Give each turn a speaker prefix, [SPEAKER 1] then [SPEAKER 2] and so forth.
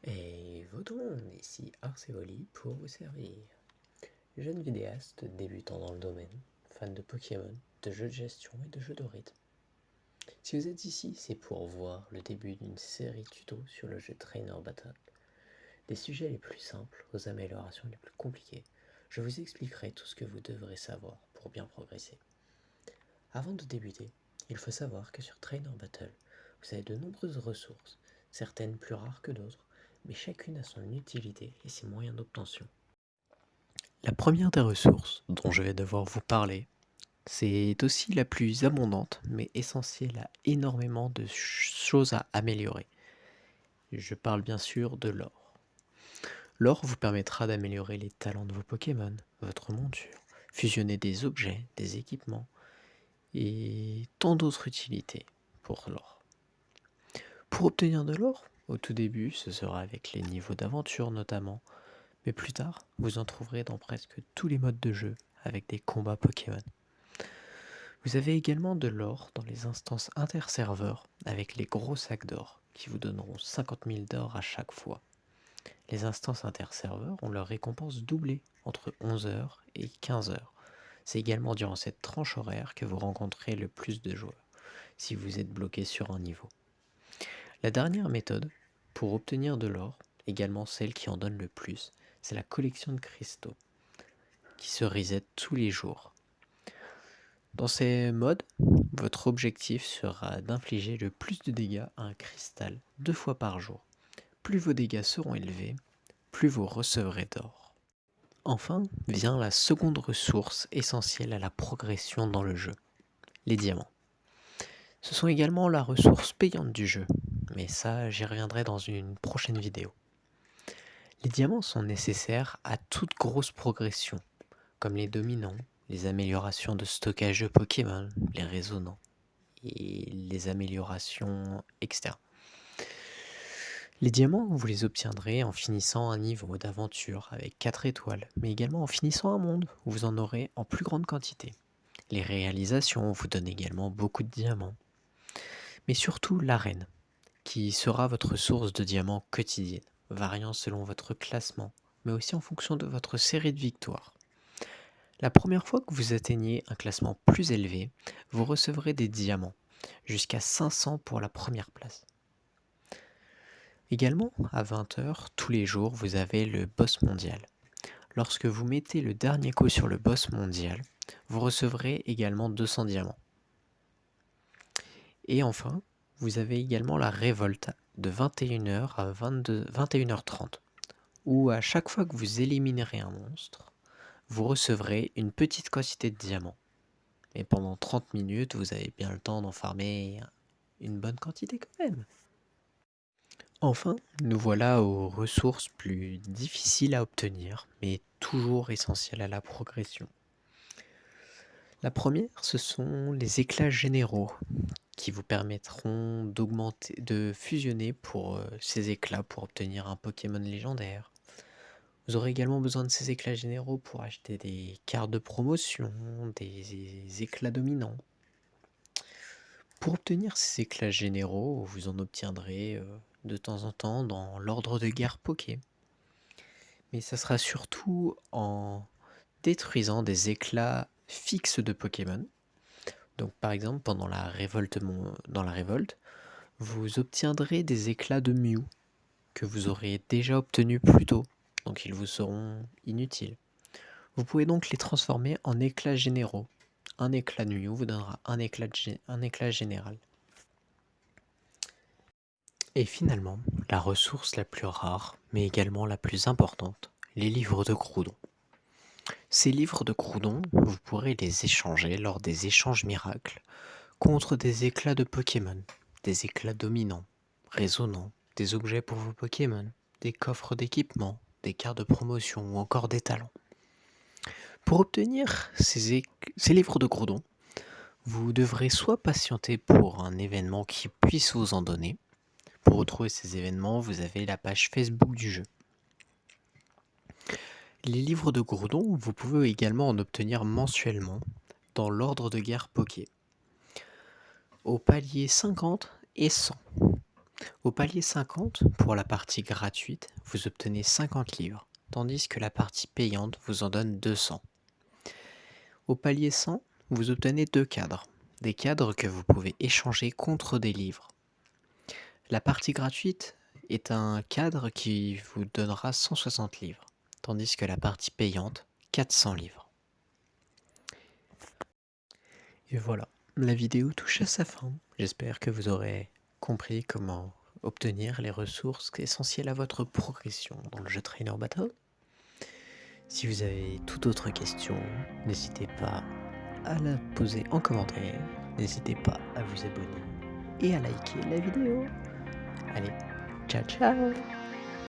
[SPEAKER 1] Et votons, ici Arsevoli pour vous servir. Jeune vidéaste débutant dans le domaine, fan de Pokémon, de jeux de gestion et de jeux de rythme. Si vous êtes ici, c'est pour voir le début d'une série tuto sur le jeu Trainer Battle. Des sujets les plus simples aux améliorations les plus compliquées, je vous expliquerai tout ce que vous devrez savoir pour bien progresser. Avant de débuter, il faut savoir que sur Trainer Battle, vous avez de nombreuses ressources, certaines plus rares que d'autres, mais chacune a son utilité et ses moyens d'obtention. La première des ressources dont je vais devoir vous parler, c'est aussi la plus abondante, mais essentielle à énormément de choses à améliorer. Je parle bien sûr de l'or. L'or vous permettra d'améliorer les talents de vos Pokémon, votre monture, fusionner des objets, des équipements, et tant d'autres utilités pour l'or. Pour obtenir de l'or, au tout début, ce sera avec les niveaux d'aventure notamment, mais plus tard, vous en trouverez dans presque tous les modes de jeu avec des combats Pokémon. Vous avez également de l'or dans les instances interserveurs avec les gros sacs d'or qui vous donneront 50 000 d'or à chaque fois. Les instances interserveurs ont leur récompense doublée entre 11h et 15h. C'est également durant cette tranche horaire que vous rencontrez le plus de joueurs, si vous êtes bloqué sur un niveau. La dernière méthode pour obtenir de l'or, également celle qui en donne le plus, c'est la collection de cristaux, qui se reset tous les jours. Dans ces modes, votre objectif sera d'infliger le plus de dégâts à un cristal 2 fois par jour. Plus vos dégâts seront élevés, plus vous recevrez d'or. Enfin, vient la seconde ressource essentielle à la progression dans le jeu, les diamants. Ce sont également la ressource payante du jeu, mais ça j'y reviendrai dans une prochaine vidéo. Les diamants sont nécessaires à toute grosse progression, comme les dominants, les améliorations de stockage de Pokémon, les résonants et les améliorations externes. Les diamants, vous les obtiendrez en finissant un niveau d'aventure avec 4 étoiles, mais également en finissant un monde où vous en aurez en plus grande quantité. Les réalisations vous donnent également beaucoup de diamants, mais surtout l'arène, qui sera votre source de diamants quotidienne, variant selon votre classement, mais aussi en fonction de votre série de victoires. La première fois que vous atteignez un classement plus élevé, vous recevrez des diamants, jusqu'à 500 pour la première place. Également, à 20h, tous les jours, vous avez le boss mondial. Lorsque vous mettez le dernier coup sur le boss mondial, vous recevrez également 200 diamants. Et enfin, vous avez également la révolte de 21h à 21h30, où à chaque fois que vous éliminerez un monstre, vous recevrez une petite quantité de diamants. Et pendant 30 minutes, vous avez bien le temps d'en farmer une bonne quantité quand même. Enfin, nous voilà aux ressources plus difficiles à obtenir, mais toujours essentielles à la progression. La première, ce sont les éclats généraux, qui vous permettront de fusionner pour ces éclats pour obtenir un Pokémon légendaire. Vous aurez également besoin de ces éclats généraux pour acheter des cartes de promotion, des éclats dominants. Pour obtenir ces éclats généraux, vous en obtiendrez de temps en temps dans l'ordre de guerre Poké. Mais ça sera surtout en détruisant des éclats fixes de Pokémon. Donc par exemple, pendant la révolte, vous obtiendrez des éclats de Mew que vous aurez déjà obtenus plus tôt, donc ils vous seront inutiles. Vous pouvez donc les transformer en éclats généraux. Un éclat de Mew vous donnera un éclat général. Et finalement, la ressource la plus rare, mais également la plus importante, les livres de Groudon. Ces livres de Groudon, vous pourrez les échanger lors des échanges miracles contre des éclats de Pokémon, des éclats dominants, résonnants, des objets pour vos Pokémon, des coffres d'équipement, des cartes de promotion ou encore des talents. Pour obtenir ces livres de Groudon, vous devrez soit patienter pour un événement qui puisse vous en donner. Pour retrouver ces événements, vous avez la page Facebook du jeu. Les livres de Groudon, vous pouvez également en obtenir mensuellement dans l'ordre de guerre Poké, au palier 50 et 100. Au palier 50, pour la partie gratuite, vous obtenez 50 livres, tandis que la partie payante vous en donne 200. Au palier 100, vous obtenez 2 cadres, des cadres que vous pouvez échanger contre des livres. La partie gratuite est un cadre qui vous donnera 160 livres, tandis que la partie payante, 400 livres. Et voilà, la vidéo touche à sa fin. J'espère que vous aurez compris comment obtenir les ressources essentielles à votre progression dans le jeu Trainer Battle. Si vous avez toute autre question, n'hésitez pas à la poser en commentaire. N'hésitez pas à vous abonner et à liker la vidéo. Allez, ciao ciao!